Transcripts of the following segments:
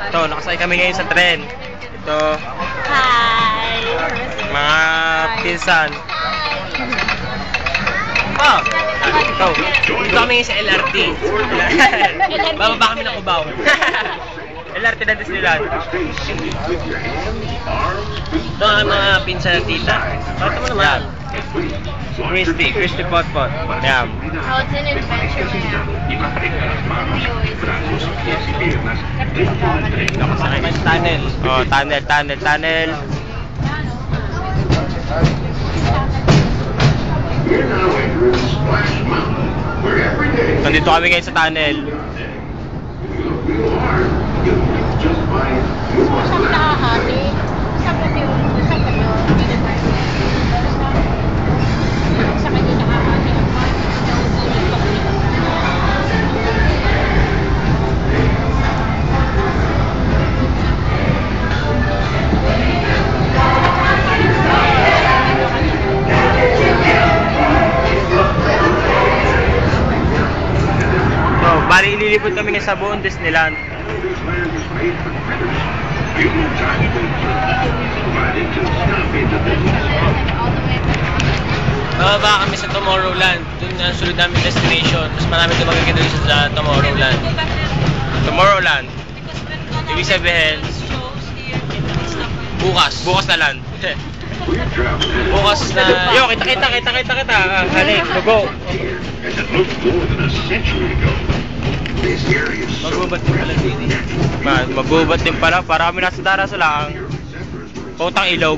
Ito, nakasakay kami ngayon sa tren. Ito, Hi! mga pinsan. Oh, ito, dito kami ngayon sa LRT. Bababa kami ng Cubao. LRT na Disneyland. Ito ang mga pinsan ng tita. Bakit mo naman? Christy Potpot. Yan. Frozen Adventure na yan. Tunnel. Oh, tunnel. Nandito kami ngayon sa tunnel. Saan nakahati? Saan ba yun? Saan ba yun? Saan ba yun nakahati? Bali, ililipot kami nga sa buong Disneyland. Bababa kami sa Tomorrowland. Doon ang sunod namin destination. Mas marami ito magaganda sa Tomorrowland. Tomorrowland. Ibig sabihin, bukas na lang. Bukas na... Yo, kita. Halik, go. Magubat din pala din eh. Magubat din pala. Para kami nasa Daraso lang. Pautang ilog.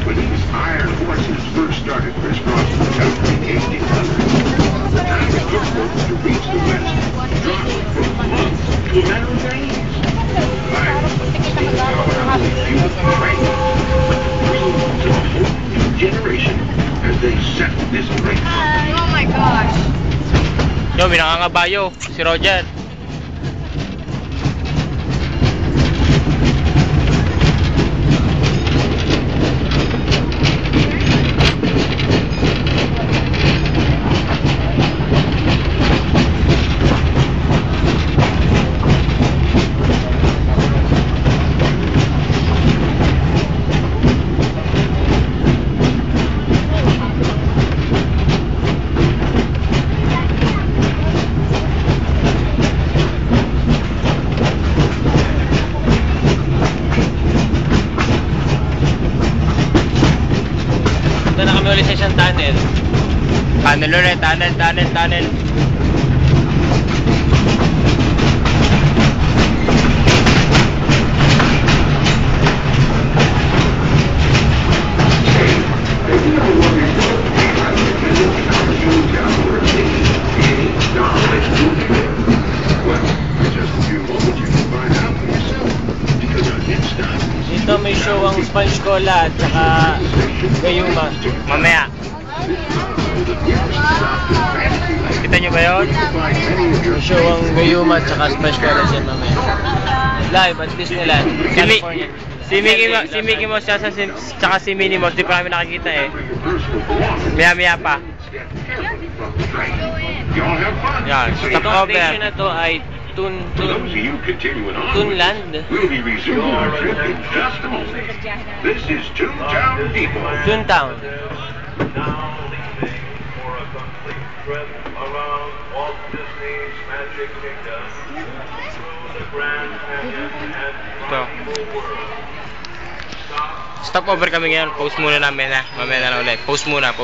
When these iron horses first started crisscrossing the country in the 1800s, the time it took folks to reach the West dropped from months to a matter of days. Generation as they set this great Oh my gosh! Yo, binangangabayo. Si Roger. Ito na kami ulit sa isang tunnel. Tunnel ulit, tunnel. Dito may show ang Sponge Cola at saka Gayuma. Mamaya. Kita nyo ba yun? May show ang Gayuma at saka Sponge Cola siya mamaya. Live at Disneyland, California. Si Mickey Mouse siya tsaka si Minnie Mouse. Di pa kami nakikita eh. Maya pa. Yan, stop over. Itong station na to ay Toonland. We'll be resuming our trip in just a moment. This is Toontown Depot. Toontown. Ito. Stop over kami ngayon. Post muna namin ha. Mamaya na lang ulit. Post lang.